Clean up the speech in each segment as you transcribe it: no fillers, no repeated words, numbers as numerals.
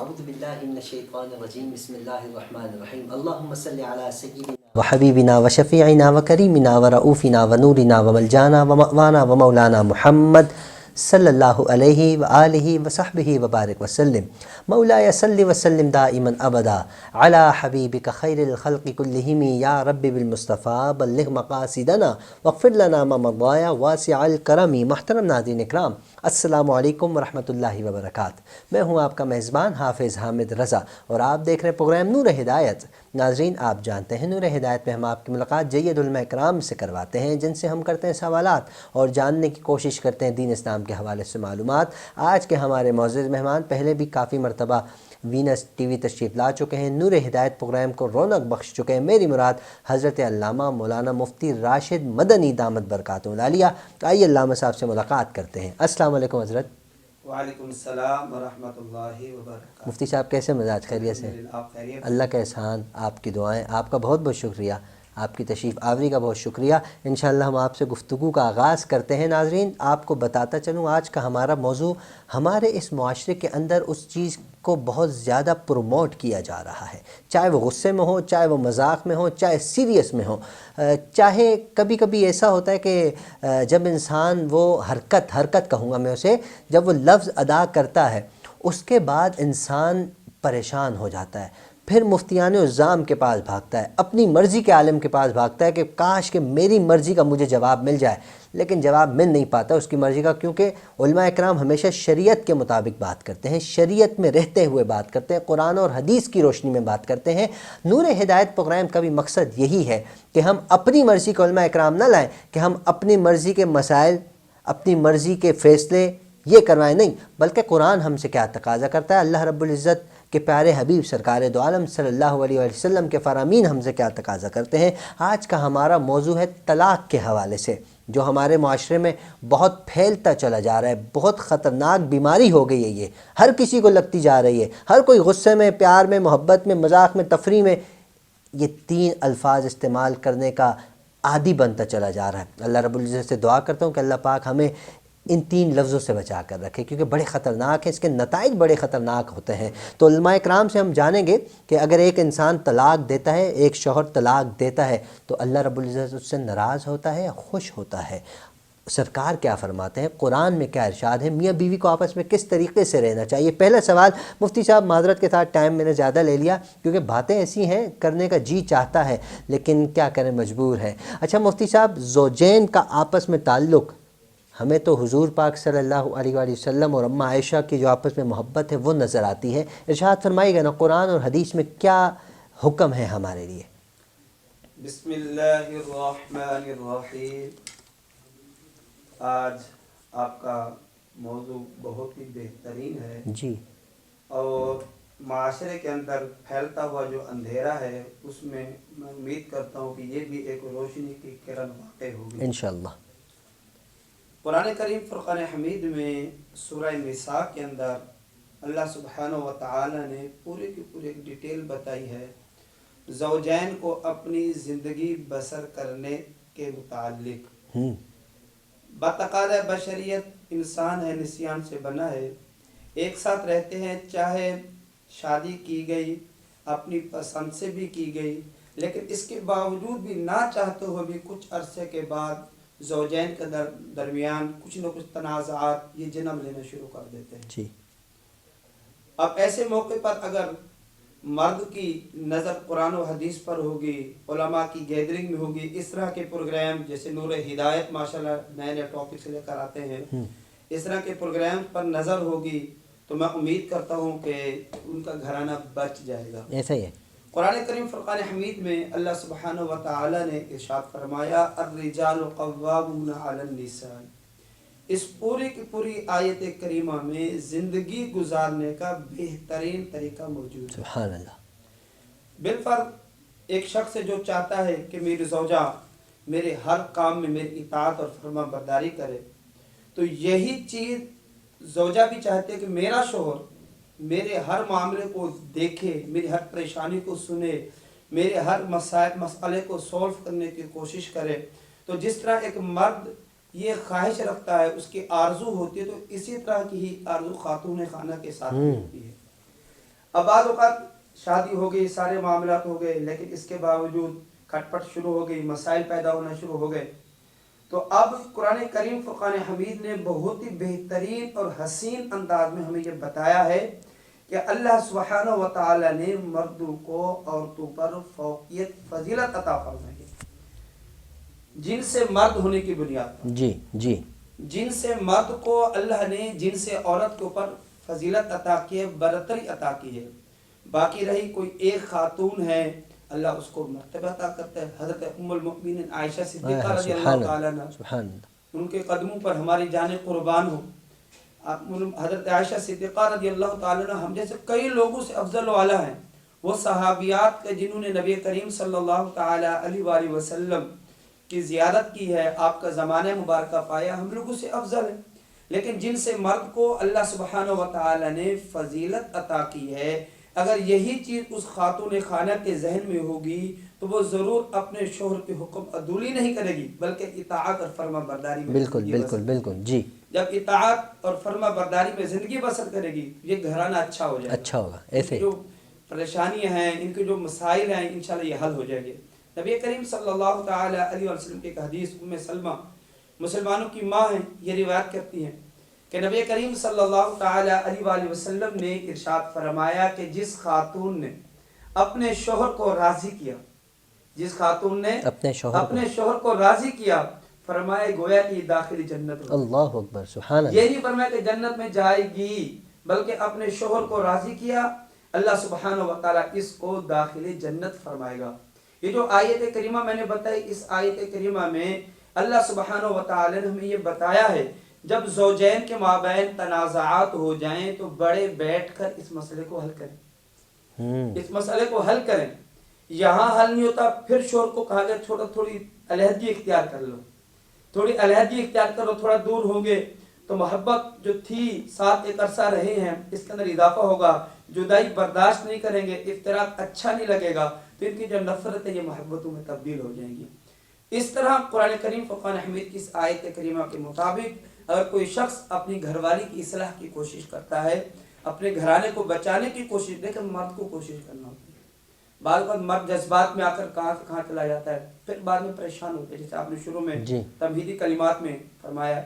أعوذ بالله من الشيطان الرجيم بسم الله الرحمن الرحيم اللهم صل على سيدنا وحبيبنا وشفيعنا وكريمنا ورؤوفنا ونورنا وملجانا ومأوانا ومولانا محمد صلی اللہ علیہ وآلہ وصحبہ وبارک وسلم مولاي صل وسلم دائما ابدا على حبیبک خیر الخلق کلہم یا رب بالمصطفیٰ بلغ مقاصدنا واغفر لنا ما مضى واسع الکرم۔ محترم ناظرین اکرام، السلام علیکم ورحمۃ اللہ وبرکاتہ۔ میں ہوں آپ کا میزبان حافظ حامد رضا اور آپ دیکھ رہے ہیں پروگرام نور ہدایت۔ ناظرین، آپ جانتے ہیں نور ہدایت میں ہم آپ کی ملاقات جید علماء اکرام سے کرواتے ہیں، جن سے ہم کرتے ہیں سوالات اور جاننے کی کوشش کرتے ہیں دین اسلام کے حوالے سے معلومات۔ آج کے ہمارے معزز مہمان پہلے بھی کافی مرتبہ وینس ٹی وی تشریف لا چکے ہیں، نور ہدایت پروگرام کو رونق بخش چکے ہیں۔ میری مراد حضرت علامہ مولانا مفتی راشد مدنی دامت برکاتہ العالیہ۔ آئیے علامہ صاحب سے ملاقات کرتے ہیں۔ السلام علیکم حضرت۔ وعلیکم السلام ورحمۃ اللہ وبرکاتہ۔ مفتی صاحب کیسے مزاج؟ خیریت سے؟ اللہ کا احسان، آپ کی دعائیں، آپ کا بہت بہت شکریہ، آپ کی تشریف آوری کا بہت شکریہ۔ انشاءاللہ ہم آپ سے گفتگو کا آغاز کرتے ہیں۔ ناظرین، آپ کو بتاتا چلوں آج کا ہمارا موضوع ہمارے اس معاشرے کے اندر اس چیز کو بہت زیادہ پروموٹ کیا جا رہا ہے، چاہے وہ غصے میں ہو، چاہے وہ مذاق میں ہو، چاہے سیریس میں ہو، چاہے کبھی کبھی ایسا ہوتا ہے کہ جب انسان وہ حرکت کہوں گا میں اسے، جب وہ لفظ ادا کرتا ہے اس کے بعد انسان پریشان ہو جاتا ہے، پھر مفتیان عظام کے پاس بھاگتا ہے، اپنی مرضی کے عالم کے پاس بھاگتا ہے کہ کاش کہ میری مرضی کا مجھے جواب مل جائے، لیکن جواب مل نہیں پاتا اس کی مرضی کا، کیونکہ علماء اکرام ہمیشہ شریعت کے مطابق بات کرتے ہیں، شریعت میں رہتے ہوئے بات کرتے ہیں، قرآن اور حدیث کی روشنی میں بات کرتے ہیں۔ نور ہدایت پروگرام کا بھی مقصد یہی ہے کہ ہم اپنی مرضی کے علماء اکرام نہ لائیں، کہ ہم اپنی مرضی کے مسائل، اپنی مرضی کے فیصلے یہ کروائیں، نہیں، بلکہ قرآن ہم سے کیا تقاضا کرتا ہے، اللہ رب العزت کہ پیارے حبیب سرکار دو عالم صلی اللہ علیہ وآلہ وسلم کے فرامین ہم سے کیا تقاضا کرتے ہیں۔ آج کا ہمارا موضوع ہے طلاق کے حوالے سے، جو ہمارے معاشرے میں بہت پھیلتا چلا جا رہا ہے، بہت خطرناک بیماری ہو گئی ہے، یہ ہر کسی کو لگتی جا رہی ہے، ہر کوئی غصے میں، پیار میں، محبت میں، مذاق میں، تفریح میں یہ تین الفاظ استعمال کرنے کا عادی بنتا چلا جا رہا ہے۔ اللہ رب العزت سے دعا کرتا ہوں کہ اللہ پاک ہمیں ان تین لفظوں سے بچا کر رکھے، کیونکہ بڑے خطرناک ہیں، اس کے نتائج بڑے خطرناک ہوتے ہیں۔ تو علماء اکرام سے ہم جانیں گے کہ اگر ایک انسان طلاق دیتا ہے، ایک شوہر طلاق دیتا ہے، تو اللہ رب العزت اس سے ناراض ہوتا ہے یا خوش ہوتا ہے؟ سرکار کیا فرماتے ہیں، قرآن میں کیا ارشاد ہے، میاں بیوی کو آپس میں کس طریقے سے رہنا چاہیے؟ پہلا سوال مفتی صاحب، معذرت کے ساتھ ٹائم میں نے زیادہ لے لیا کیونکہ باتیں ایسی ہیں کرنے کا جی چاہتا ہے لیکن کیا کریں، مجبور ہے۔ اچھا مفتی صاحب، زوجین کا آپس میں تعلق، ہمیں تو حضور پاک صلی اللہ علیہ وآلہ وسلم اور اماں عائشہ کی جو آپس میں محبت ہے وہ نظر آتی ہے، ارشاد فرمائیے گا نا، قرآن اور حدیث میں کیا حکم ہے ہمارے لیے؟ بسم اللہ الرحمن الرحیم۔ آج آپ کا موضوع بہت ہی بہترین ہے جی، اور معاشرے کے اندر پھیلتا ہوا جو اندھیرا ہے اس میں میں امید کرتا ہوں کہ یہ بھی ایک روشنی کی کرن واقع ہوگی انشاءاللہ۔ قرآن کریم فرقان حمید میں سورہ نساء کے اندر اللہ سبحانہ و تعالی نے پورے کی پوری ایک ڈیٹیل بتائی ہے زوجین کو اپنی زندگی بسر کرنے کے متعلق۔ بتقاضۂ بشریت انسان ہے، نسیان سے بنا ہے، ایک ساتھ رہتے ہیں، چاہے شادی کی گئی اپنی پسند سے بھی کی گئی، لیکن اس کے باوجود بھی نہ چاہتے ہوئے بھی کچھ عرصے کے بعد زوجین کے درمیان کچھ نہ کچھ تنازعات یہ جنم لینا شروع کر دیتے ہیں۔ جی، اب ایسے موقع پر اگر مرد کی نظر قرآن و حدیث پر ہوگی، علماء کی گیدرنگ میں ہوگی، اس طرح کے پروگرام جیسے نور ہدایت ماشاءاللہ نئے نئے ٹاپکس لے کر آتے ہیں، اس طرح کے پروگرام پر نظر ہوگی تو میں امید کرتا ہوں کہ ان کا گھرانہ بچ جائے گا۔ ایسا ہی ہے۔ قرآن کریم فرقان حمید میں اللہ سبحانہ و تعالی نے ارشاد فرمایا الرجال قوامون علی النساء۔ اس پوری کی پوری آیت کریمہ میں زندگی گزارنے کا بہترین طریقہ موجود ہے۔ سبحان اللہ۔ بالفرض ایک شخص ہے جو چاہتا ہے کہ میری زوجہ میرے ہر کام میں میری اطاعت اور فرما برداری کرے، تو یہی چیز زوجہ بھی چاہتے ہے کہ میرا شوہر میرے ہر معاملے کو دیکھے، میری ہر پریشانی کو سنے، میرے ہر مسئلے کو سولو کرنے کی کوشش کرے۔ تو جس طرح ایک مرد یہ خواہش رکھتا ہے، اس کی آرزو ہوتی ہے، تو اسی طرح کی ہی آرزو خاتون خانہ کے ساتھ بھی ہوتی ہے۔ اب بعض اوقات شادی ہو گئی، سارے معاملات ہو گئے، لیکن اس کے باوجود کھٹپٹ شروع ہو گئی، مسائل پیدا ہونا شروع ہو گئے. تو اب قرآن کریم فرقان حمید نے بہت ہی بہترین اور حسین انداز میں ہمیں یہ بتایا ہے کہ اللہ سبحانہ و تعالی نے مردوں کو عورتوں پر فوقیت فضیلت عطا فرمائی ہے، جن سے مرد ہونے کی بنیاد پر. جی جی جن سے مرد کو اللہ نے جن سے عورت کے اوپر فضیلت عطا کی ہے، برتری عطا کی ہے. باقی رہی کوئی ایک خاتون ہے، اللہ اس کو مرتبہ عطا کرتا ہے. حضرت ام المؤمنین عائشہ صدیقہ رضی اللہ تعالیٰ عنہ، سبحان ان کے قدموں پر ہماری جانیں قربان ہو. حضرت عائشہ صدیقہ رضی اللہ تعالیٰ عنہ ہم جیسے کئی لوگوں سے افضل و اعلیٰ ہیں. وہ صحابیات کے جنہوں نے نبی کریم صلی اللہ تعالیٰ علیہ وآلہ وسلم کی زیارت کی ہے، آپ کا زمانہ مبارکہ پایا، ہم لوگوں سے افضل ہیں. لیکن جن سے مرد کو اللہ سبحانہ و تعالیٰ نے فضیلت عطا کی ہے، اگر یہی چیز اس خاتون خانہ کے ذہن میں ہوگی تو وہ ضرور اپنے شوہر کے حکم عدولی نہیں کرے گی، بلکہ اطاعت اور فرما برداری میں بالکل زندگی بالکل بسر. بالکل. جی جب اطاعت اور فرما برداری میں زندگی بسر کرے گی، یہ گھرانہ اچھا ہو جائے گا، اچھا ہوگا. ان ایسے کی جو پریشانیاں ہیں، ان کے جو مسائل ہیں، انشاءاللہ یہ حل ہو جائیں گے. نبی کریم صلی اللہ تعالی علیہ وسلم کی ایک حدیث، ام سلمہ مسلمانوں کی ماں ہیں، یہ روایت کرتی ہیں کہ نبی کریم صلی اللہ تعالی علیہ وآلہ وسلم نے ارشاد فرمایا کہ جس خاتون نے اپنے شوہر کو راضی کیا، جس خاتون نے اپنے شوہر کو راضی کیا، فرمائے گویا کہ داخل جنت ہو. اللہ اکبر، سبحان یہ اللہ. نہیں فرمایا کہ جنت میں جائے گی، بلکہ اپنے شوہر کو راضی کیا، اللہ سبحانہ و تعالیٰ اس کو داخل جنت فرمائے گا. یہ جو آیت کریمہ میں نے بتائی، اس آیت کریمہ میں اللہ سبحانہ و تعالیٰ نے ہمیں یہ بتایا ہے جب زوجین کے مابین تنازعات ہو جائیں تو بڑے بیٹھ کر اس مسئلے کو حل کریں، اس مسئلے کو حل کریں. یہاں حل نہیں ہوتا، پھر شوہر کو کہا گیا تھوڑی علیحدگی اختیار کر لو، تھوڑی علیحدگی اختیار کرو، تھوڑا دور ہوں گے تو محبت جو تھی ساتھ ایک عرصہ رہے ہیں اس کے اندر اضافہ ہوگا. جدائی برداشت نہیں کریں گے، افتراق اچھا نہیں لگے گا، تو ان کی جو نفرت ہے یہ محبتوں میں تبدیل ہو جائیں گی. اس طرح قرآن کریم فرقان حمید کی اس آیت کریمہ کے مطابق اگر کوئی شخص اپنی گھر والی کی اصلاح کی کوشش کرتا ہے، اپنے گھرانے کو بچانے کی کوشش، لیکن مرد کو کوشش کرنا ہوتی ہے. بعض وقت مرد جذبات میں آ کر کہاں سے کہاں چلا جاتا ہے، پھر بعد میں پریشان ہوتے ہیں، جیسے آپ نے شروع میں تمہیدی کلمات میں فرمایا.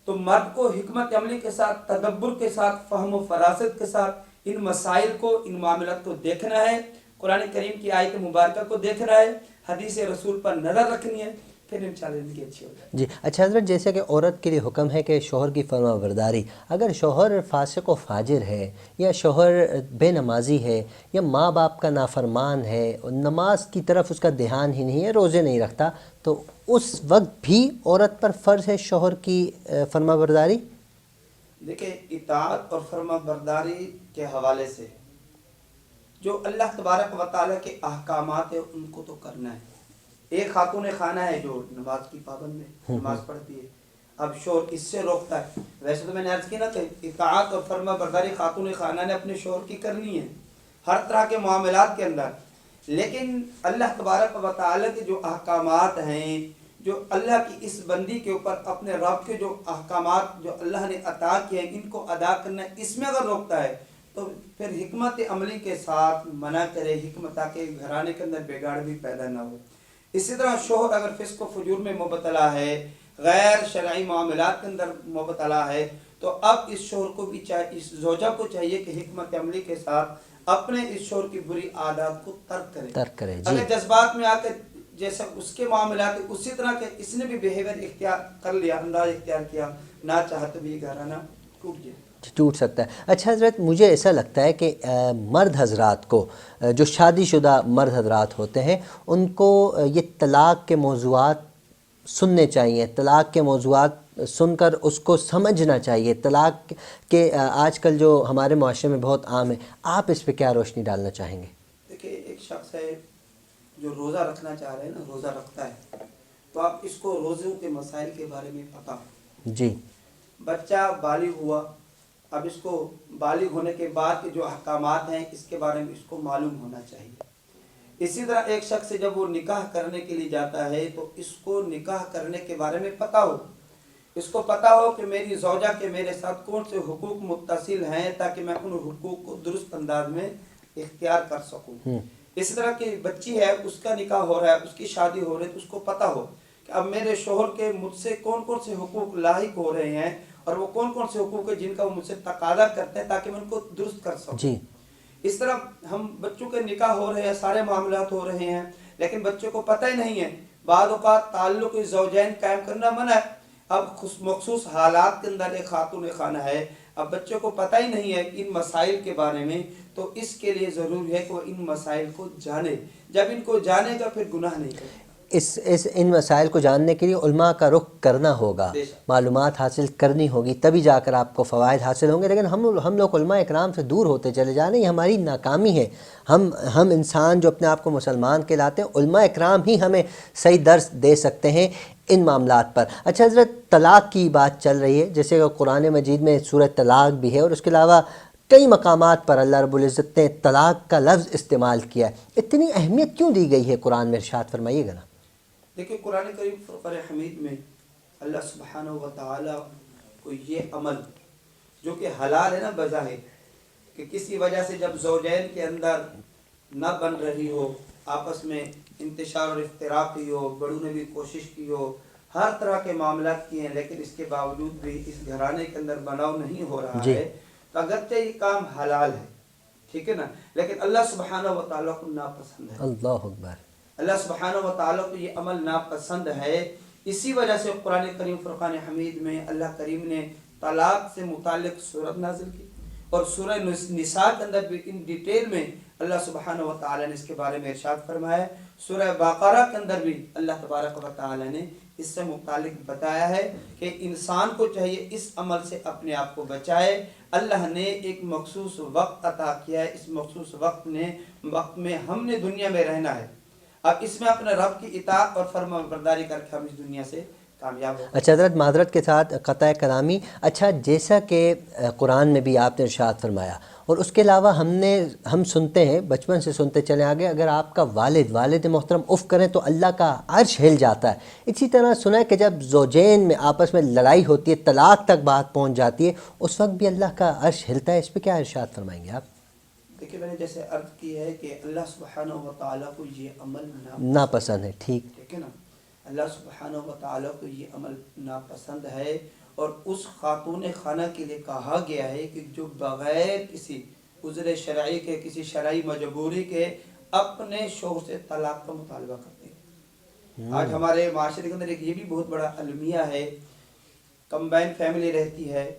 تو مرد کو حکمت عملی کے ساتھ، تدبر کے ساتھ، فہم و فراست کے ساتھ ان مسائل کو، ان معاملات کو دیکھنا ہے، قرآن کریم کی آیت مبارکہ کو دیکھنا ہے، حدیث رسول پر نظر رکھنی ہے، پھر انشاءاللہ زندگی اچھی ہو جائے. جی اچھا حضرت، جیسے کہ عورت کے لیے حکم ہے کہ شوہر کی فرما برداری، اگر شوہر فاسق و فاجر ہے، یا شوہر بے نمازی ہے، یا ماں باپ کا نافرمان ہے، نماز کی طرف اس کا دھیان ہی نہیں ہے، روزے نہیں رکھتا، تو اس وقت بھی عورت پر فرض ہے شوہر کی فرما برداری؟ دیکھیں، اطاعت اور فرما برداری کے حوالے سے جو اللہ تبارک و تعالیٰ کے احکامات ہیں ان کو تو کرنا ہے. ایک خاتون خانہ ہے جو نماز کی پابند ہے، نماز پڑھتی ہے، اب شوہر اس سے روکتا ہے. ویسے تو میں نے عرض کی نا کہ اطاعت اور فرما برداری خاتون خانہ نے اپنے شوہر کی کرنی ہے ہر طرح کے معاملات کے اندر، لیکن اللہ تبارک و تعالیٰ کے جو احکامات ہیں، جو اللہ کی اس بندی کے اوپر اپنے رب کے جو احکامات جو اللہ نے عطا کیے ہیں ان کو ادا کرنا، اس میں اگر روکتا ہے تو پھر حکمت عملی کے ساتھ منع کرے، حکمت تاکہ گھرانے کے اندر بگاڑ بھی پیدا نہ ہو. اسی طرح شوہر اگر فسق و فجور میں مبتلا ہے، غیر شرعی معاملات کے اندر مبتلا ہے، تو اب اس شوہر کو بھی چاہیے، اس زوجہ کو چاہیے کہ حکمت عملی کے ساتھ اپنے اس شوہر کی بری عادات کو ترک کرے. جی. اگر جذبات میں آ کے جیسا اس کے معاملات اسی طرح کے اس نے بھی بیہیویئر اختیار کر لیا، انداز اختیار کیا، نہ چاہتے بھی گھرانہ ٹوٹ سکتا ہے. اچھا حضرت، مجھے ایسا لگتا ہے کہ مرد حضرات کو، جو شادی شدہ مرد حضرات ہوتے ہیں، ان کو یہ طلاق کے موضوعات سننے چاہیے، طلاق کے موضوعات سن کر اس کو سمجھنا چاہیے. طلاق کے آج کل جو ہمارے معاشرے میں بہت عام ہے، آپ اس پہ کیا روشنی ڈالنا چاہیں گے؟ دیکھیں، ایک شخص ہے جو روزہ رکھنا چاہ رہے ہیں نا، روزہ رکھتا ہے، تو آپ اس کو روزوں کے مسائل کے بارے میں پتہ ہو. جی. بچہ بالغ ہوا، اب اس کو بالغ ہونے کے بعد کے جو احکامات ہیں اس کے بارے میں اس کو معلوم ہونا چاہیے. اسی طرح ایک شخص جب وہ نکاح کرنے کے لیے جاتا ہے تو اس کو نکاح کرنے کے بارے میں پتہ ہو اس کو پتا ہو کہ میری زوجہ کے میرے ساتھ کون سے حقوق متصل ہیں تاکہ میں ان حقوق کو درست انداز میں اختیار کر سکوں. اس طرح کی بچی ہے، اس کا نکاح ہو رہا ہے، اس کی شادی ہو رہی ہے، تو اس کو پتا ہو کہ اب میرے شوہر کے مجھ سے کون کون سے حقوق لاحق ہو رہے ہیں اور وہ کون کون سے حقوق ہیں جن کا وہ مجھ سے تقاضا کرتے ہیں تاکہ میں ان کو درست کر سکوں. جی. اس طرح ہم بچوں کے نکاح ہو رہے ہیں، سارے معاملات ہو رہے ہیں، لیکن بچے کو پتہ ہی نہیں ہے. بعض اوقات تعلق زوجین قائم کرنا منع ہے. اب مخصوص حالات کے اندر ایک خاتون خانہ ہے، اب بچے کو پتہ ہی نہیں ہے ان مسائل کے بارے میں، تو اس کے لیے ضروری ہے کہ وہ ان مسائل کو جانے. جب ان کو جانے گا پھر گناہ نہیں کرے. ان مسائل کو جاننے کے لیے علماء کا رخ کرنا ہوگا، معلومات حاصل کرنی ہوگی، تبھی جا کر آپ کو فوائد حاصل ہوں گے. لیکن ہم لوگ علماء اکرام سے دور ہوتے چلے جا رہے ہیں، یہ ہماری ناکامی ہے. ہم انسان جو اپنے آپ کو مسلمان کہلاتے ہیں، علماء اکرام ہی ہمیں صحیح درس دے سکتے ہیں ان معاملات پر. اچھا حضرت، طلاق کی بات چل رہی ہے، جیسے کہ قرآن مجید میں سورہ طلاق بھی ہے، اور اس کے علاوہ کئی مقامات پر اللہ رب العزت نے طلاق کا لفظ استعمال کیا ہے. اتنی اہمیت کیوں دی گئی ہے قرآن میں؟ ارشاد فرمائیے گا نا. دیکھیں قرآن کریم فرقان حمید میں اللہ سبحانہ و تعالیٰ کو یہ عمل جو کہ حلال ہے نا بظاہر، کہ کسی وجہ سے جب زوجین کے اندر نہ بن رہی ہو، آپس میں انتشار اور افتراق کی ہو، بڑوں نے بھی کوشش کی ہو، ہر طرح کے معاملات کیے ہیں، لیکن اس کے باوجود بھی اس گھرانے کے اندر بناؤ نہیں ہو رہا ہے، تو اگرچہ یہ کام حلال ہے، ٹھیک ہے نا، لیکن اللہ سبحانہ و تعالیٰ کو ناپسند ہے. اللہ اکبر. اللہ سبحانہ و تعالیٰ کو یہ عمل ناپسند ہے. اسی وجہ سے قرآن کریم فرقان حمید میں اللہ کریم نے طلاق سے متعلق سورت نازل کی، اور سورہ نساء کے اندر بھی ان ڈیٹیل میں اللہ سبحانہ و تعالیٰ نے اس کے بارے میں ارشاد فرمایا. سورہ بقرہ کے اندر بھی اللہ تبارک و تعالیٰ نے اس سے متعلق بتایا ہے کہ انسان کو چاہیے اس عمل سے اپنے آپ کو بچائے. اللہ نے ایک مخصوص وقت عطا کیا ہے، اس مخصوص وقت میں ہم نے دنیا میں رہنا ہے. اب اس میں اپنے رب کی اطاعت اور فرما برداری کر کے ہم اس دنیا سے کامیاب ہو. اچھا حضرت، معذرت کے ساتھ قطع کلامی، اچھا جیسا کہ قرآن میں بھی آپ نے ارشاد فرمایا، اور اس کے علاوہ ہم سنتے ہیں، بچپن سے سنتے چلے آگے، اگر آپ کا والد محترم اف کریں تو اللہ کا عرش ہل جاتا ہے. اسی طرح سنا ہے کہ جب زوجین میں آپس میں لڑائی ہوتی ہے، طلاق تک بات پہنچ جاتی ہے، اس وقت بھی اللہ کا عرش ہلتا ہے. اس پہ کیا ارشاد فرمائیں گے آپ؟ دیکھیں میں نے جیسے عرض کی ہے کہ اللہ سبحانہ و تعالیٰ کو یہ عمل ناپسند ہے. ٹھیک ہے نا، اللہ سبحانہ و تعالیٰ کو یہ عمل ناپسند ہے. اور اس خاتون خانہ کے لیے کہا گیا ہے کہ جو بغیر کسی عذر شرعی کے، کسی شرعی مجبوری کے اپنے شوہر سے طلاق کا مطالبہ کرتے ہیں. آج ہمارے معاشرے کے اندر ایک یہ بھی بہت بڑا المیہ ہے، کمبائن فیملی رہتی ہے،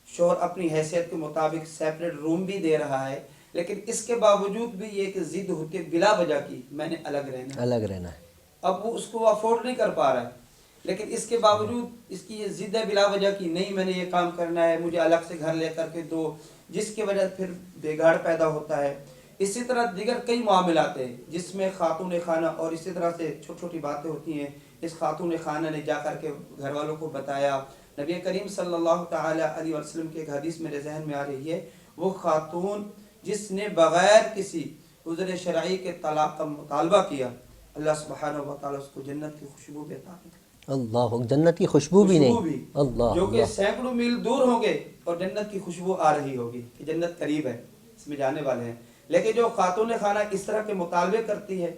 شوہر اپنی حیثیت کے مطابق سیپریٹ روم بھی دے رہا ہے، لیکن اس کے باوجود بھی یہ ایک ضد ہوتی ہے بلا وجہ کی، میں نے الگ رہنا ہے. اب وہ اس کو افورڈ نہیں کر پا رہا ہے، لیکن اس کے باوجود اس کی یہ ضد ہے بلا وجہ کی، نہیں میں نے یہ کام کرنا ہے، مجھے الگ سے گھر لے کر کے دو، جس کی وجہ پھر بگاڑ پیدا ہوتا ہے. اسی طرح دیگر کئی معاملات ہیں جس میں خاتون خانہ، اور اسی طرح سے چھوٹی چھوٹی باتیں ہوتی ہیں. اس خاتون خانہ نے جا کر کے گھر والوں کو بتایا. نبی کریم صلی اللہ تعالی علیہ وسلم کے ایک حدیث میرے ذہن میں آ رہی ہے، وہ خاتون جس نے بغیر کسی عذر شرعی کے طلاق کا مطالبہ کیا، اللہ سبحانہ و تعالیٰ اس کو جنت کی خوشبو بھی عطا کرے. اللہ، جنت کی خوشبو بھی نہیں، اللہ، جو کہ سینکڑوں میل دور ہوں گے اور جنت کی خوشبو آ رہی ہوگی کہ جنت قریب ہے، اس میں جانے والے ہیں. لیکن جو خاتون خانہ اس طرح کے مطالبے کرتی ہے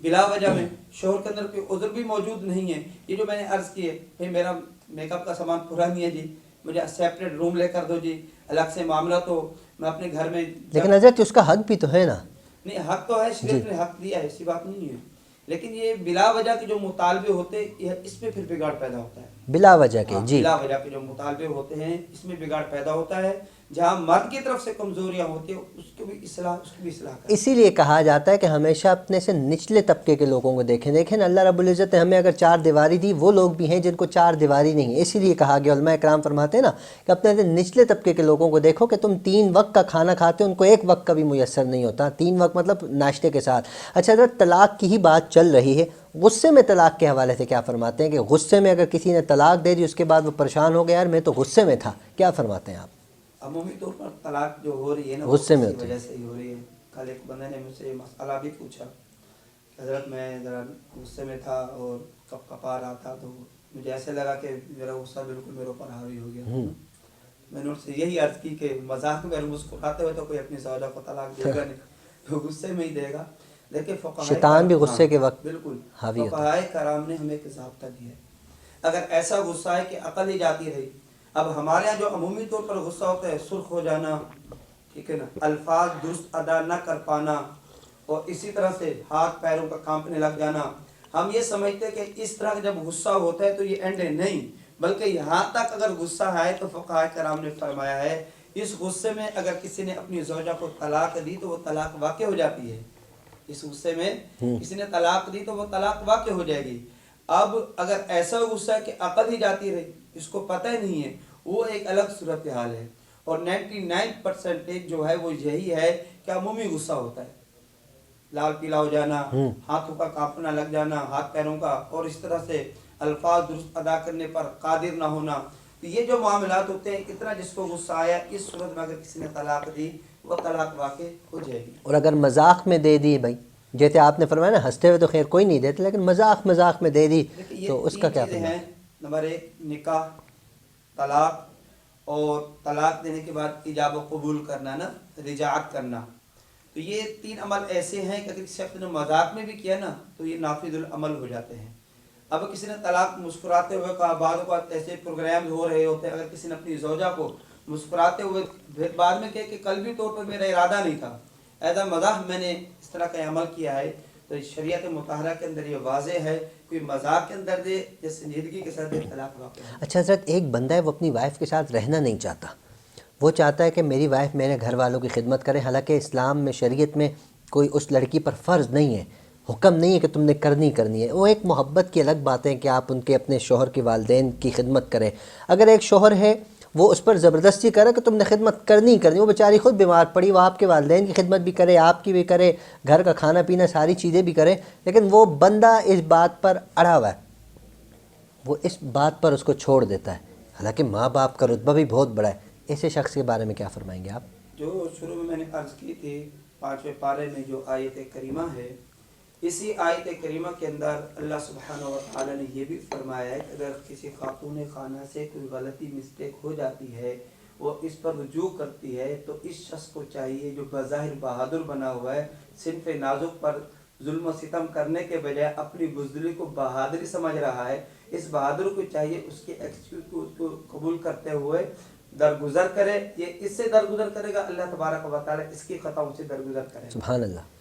بلا وجہ میں، شوہر کے اندر کوئی عذر بھی موجود نہیں ہے، یہ جو میں نے عرض کی ہے کہ میرا میک اپ کا سامان پورا نہیں ہے جی، مجھے سیپریٹ روم لے کر دو جی، الگ سے معاملہ تو میں اپنے گھر میں. لیکن حضرت اس کا حق بھی تو ہے نا. نہیں، حق تو ہے، شریعت نے حق دیا ہے، ایسی بات نہیں ہے، لیکن یہ بلا وجہ کے جو مطالبے ہوتے ہیں اس میں پھر بگاڑ پیدا ہوتا ہے. بلا وجہ کے جی، بلا وجہ کے جو مطالبے ہوتے ہیں اس میں بگاڑ پیدا ہوتا ہے. جہاں مرد کی طرف سے کمزوریاں ہوتی ہیں اس کی بھی اصلاح کریں. اسی لیے کہا جاتا ہے کہ ہمیشہ اپنے سے نچلے طبقے کے لوگوں کو دیکھیں نا. اللہ رب العزت نے ہمیں اگر 4 دیواری دی، وہ لوگ بھی ہیں جن کو 4 دیواری نہیں ہے. اسی لیے کہا گیا، علماء اکرام فرماتے ہیں نا کہ اپنے سے نچلے طبقے کے لوگوں کو دیکھو کہ تم 3 وقت کا کھانا کھاتے ہو، ان کو 1 وقت کا بھی میسر نہیں ہوتا. 3 وقت مطلب ناشتے کے ساتھ. اچھا حضرت، طلاق کی ہی بات چل رہی ہے، غصے میں طلاق کے حوالے سے کیا فرماتے ہیں کہ غصے میں اگر کسی نے طلاق دے دی، اس کے بعد وہ پریشان ہو گیا، یار میں تو غصے میں تھا، کیا فرماتے ہیں آپ؟ عمومی طور پر طلاق جو ہو رہی ہے نا، غصے میں اسی وجہ سے ہی ہو رہی ہے. کل ایک بندے نے مجھ سے مسئلہ بھی پوچھا کہ حضرت میں ذرا غصے میں تھا اور کپ کپا رہا تھا، تو مجھے ایسے لگا کہ میرا غصہ بالکل میرے اوپر حاوی ہو گیا. میں نے ان سے یہی عرض کی کہ مذاق میں مسکراتے ہوئے تو کوئی اپنی زوجہ کو طلاق دے گا نہیں, تو غصے میں ہی دے گا. لیکن شیطان بھی غصے کے وقت بالکل حاوی ہوتا ہے. فقہائے کرام نے ہمیں ایک ضابطہ دیا ہے, اگر ایسا غصہ ہے کہ عقل ہی جاتی رہی. اب ہمارے یہاں جو عمومی طور پر غصہ ہوتا ہے, سرخ ہو جانا, ٹھیک ہے نا, الفاظ درست ادا نہ کر پانا, اور اسی طرح سے ہاتھ پیروں کا کانپنے لگ جانا, ہم یہ سمجھتے ہیں کہ اس طرح کا جب غصہ ہوتا ہے تو یہ اینڈ ہے. نہیں, بلکہ یہاں تک اگر غصہ ہے تو فقہائے کرام نے فرمایا ہے اس غصے میں اگر کسی نے اپنی زوجہ کو طلاق دی تو وہ طلاق واقع ہو جاتی ہے. اس غصے میں کسی نے طلاق دی تو وہ طلاق واقع ہو جائے گی. اب اگر ایسا غصہ ہے کہ عقل ہی جاتی رہی, اس کو پتہ ہی نہیں ہے, وہ ایک الگ صورتحال ہے. اور 99% جو ہے وہ یہی ہے کہ عمومی غصہ ہوتا ہے, لال پیلا ہو جانا, ہاتھوں کا کانپنا لگ جانا, ہاتھ پیروں کا, اور اس طرح سے الفاظ درست ادا کرنے پر قادر نہ ہونا. تو یہ جو معاملات ہوتے ہیں, اتنا جس کو غصہ آیا, اس صورت میں اگر کسی نے طلاق دی وہ طلاق واقع ہو جائے گی. اور اگر مذاق میں دے دی بھائی, جیسے آپ نے فرمایا نا, ہنستے ہوئے تو خیر کوئی نہیں دیتے, لیکن مذاق میں دے دی تو اس کا کیا فرمایا؟ ہیں. نمبر 1 نکاح, طلاق, اور طلاق دینے کے بعد ایجاب و قبول کرنا, نا, رجاعت کرنا. تو یہ 3 عمل ایسے ہیں کہ اگر کسی شخص نے مذاق میں بھی کیا نا تو یہ نافذ العمل ہو جاتے ہیں. اب کسی نے طلاق مسکراتے ہوئے کہا, بعض اوقات ایسے پروگرام ہو رہے ہوتے ہیں, اگر کسی نے اپنی زوجہ کو مسکراتے ہوئے بعد میں کہے کہ قلبی طور پر میرا ارادہ نہیں تھا, ایسا مزاح میں نے اس طرح کا عمل کیا ہے, تو شریعت مطہرہ کے اندر یہ واضح ہے, کوئی مذاق کے اندر دے یا سنجیدگی کے ساتھ دے, طلاق واقع ہے. اچھا حضرت, ایک بندہ ہے وہ اپنی وائف کے ساتھ رہنا نہیں چاہتا, وہ چاہتا ہے کہ میری وائف میرے گھر والوں کی خدمت کرے, حالانکہ اسلام میں, شریعت میں کوئی اس لڑکی پر فرض نہیں ہے, حکم نہیں ہے کہ تم نے کرنی ہے. وہ ایک محبت کی الگ بات ہے کہ آپ ان کے اپنے شوہر کے والدین کی خدمت کریں. اگر ایک شوہر ہے وہ اس پر زبردستی کرے کہ تم نے خدمت کرنی, وہ بیچاری خود بیمار پڑی, وہ آپ کے والدین کی خدمت بھی کرے, آپ کی بھی کرے, گھر کا کھانا پینا ساری چیزیں بھی کرے, لیکن وہ بندہ اس بات پر اڑا ہوا ہے, وہ اس بات پر اس کو چھوڑ دیتا ہے, حالانکہ ماں باپ کا رتبہ بھی بہت بڑا ہے. ایسے شخص کے بارے میں کیا فرمائیں گے آپ؟ جو شروع میں نے عرض کی تھی 5ویں پارے میں جو آیت کریمہ ہے, اسی آیت کریمہ کے اندر اللہ سبحانہ و تعالی نے یہ بھی فرمایا ہے کہ اگر کسی خاتون خانہ سے کوئی غلطی مسٹیک ہو جاتی ہے, وہ اس پر رجوع کرتی ہے, تو اس شخص کو چاہیے جو بظاہر بہادر بنا ہوا ہے, صنف نازک پر ظلم و ستم کرنے کے بجائے اپنی بزدلی کو بہادری سمجھ رہا ہے, اس بہادر کو چاہیے اس کے ایکسکیوز کو قبول کرتے ہوئے درگزر کرے. یہ اس سے درگزر کرے گا, اللہ تبارک و تعالی اس کی خطاؤں سے درگزر کرے گا. سبحان اللہ.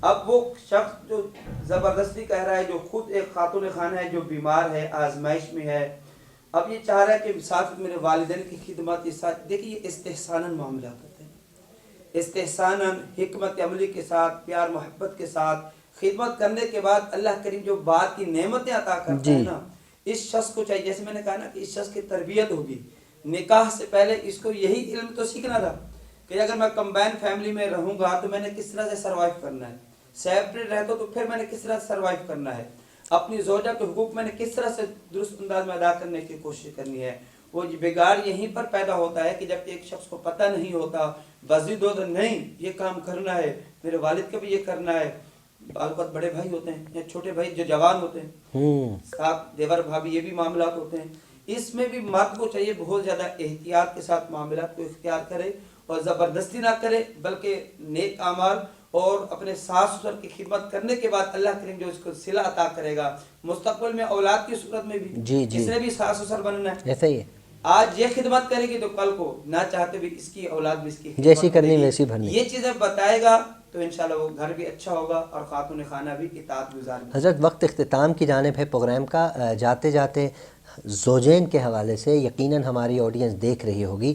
اب وہ شخص جو زبردستی کہہ رہا ہے, جو خود ایک خاتون خانہ ہے, جو بیمار ہے, آزمائش میں ہے, اب یہ چاہ رہا ہے کہ ساتھ میرے والدین کی خدمت کے ساتھ, دیکھیے یہ استحساناً معاملات ہوتے ہیں, استحساناً حکمت عملی کے ساتھ, پیار محبت کے ساتھ خدمت کرنے کے بعد اللہ کریم جو بات کی نعمتیں عطا کرتا ہے نا, اس شخص کو چاہیے, جیسے میں نے کہا نا کہ اس شخص کی تربیت ہوگی. نکاح سے پہلے اس کو یہی علم تو سیکھنا تھا کہ اگر میں کمبائن فیملی میں رہوں گا تو میں نے کس طرح سے سروائیو کرنا ہے, سیپریٹ رہتا تو پھر میں نے کس طرح سے سروائیو کرنا ہے, اپنی زوجہ کے حقوق میں نے کس طرح سے درست انداز میں ادا کرنے کی کوشش کرنی ہے. وہ بگاڑ یہیں پر پیدا ہوتا ہے کہ جب ایک شخص کو پتہ نہیں ہوتا, وزید ہوتا نہیں یہ کام کرنا ہے, میرے والد کا بھی یہ کرنا ہے. بعض اوقات بڑے بھائی ہوتے ہیں یا چھوٹے بھائی جو جوان ہوتے ہیں, ساتھ دیور بھابھی, یہ بھی معاملات ہوتے ہیں. اس میں بھی مرد کو چاہیے بہت زیادہ احتیاط کے ساتھ معاملات کو اختیار کرے, اور زبردستی نہ کرے, بلکہ نیک اعمال اور اپنے ساس سسر کی خدمت کرنے کے بعد اللہ کریم جو اس کو صلہ عطا کرے گا, مستقبل میں اولاد کی صورت میں بھی اس نے بھی ساس سسر بننا ہے. ایسا ہی ہے, آج یہ خدمت کرے گی تو کل کو نہ چاہتے بھی اس کی اولاد بھی اس کی جیسی کرنی ویسی بھرنی. یہ چیزیں بتائے گا تو انشاءاللہ وہ گھر بھی اچھا ہوگا اور خاتون خانہ بھی اطاعت گزار بھی. حضرت وقت اختتام کی جانب ہے پروگرام کا, جاتے جاتے زوجین کے حوالے سے یقیناً ہماری آڈینس دیکھ رہی ہوگی,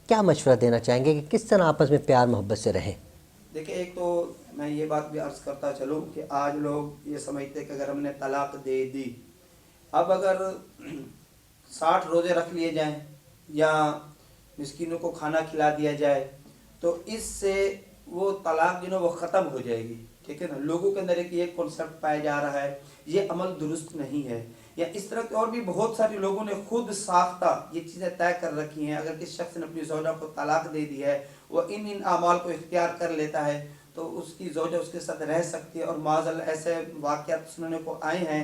کیا مشورہ دینا چاہیں گے کہ کس طرح آپس میں پیار محبت سے رہیں؟ دیکھیں, ایک تو میں یہ بات بھی عرض کرتا چلوں کہ آج لوگ یہ سمجھتے کہ اگر ہم نے طلاق دے دی, اب اگر 60 روزے رکھ لیے جائیں یا مسکینوں کو کھانا کھلا دیا جائے تو اس سے وہ طلاق جو ہے وہ ختم ہو جائے گی. ٹھیک ہے نا, لوگوں کے اندر ایک یہ کنسپٹ پایا جا رہا ہے, یہ عمل درست نہیں ہے. یا اس طرح کے اور بھی بہت سارے لوگوں نے خود ساختہ یہ چیزیں طے کر رکھی ہیں, اگر کس شخص نے اپنی زوجہ کو طلاق دے دی ہے, وہ ان اعمال کو اختیار کر لیتا ہے تو اس کی زوجہ اس کے ساتھ رہ سکتی ہے. اور معاذ اللہ ایسے واقعات سننے کو آئے ہیں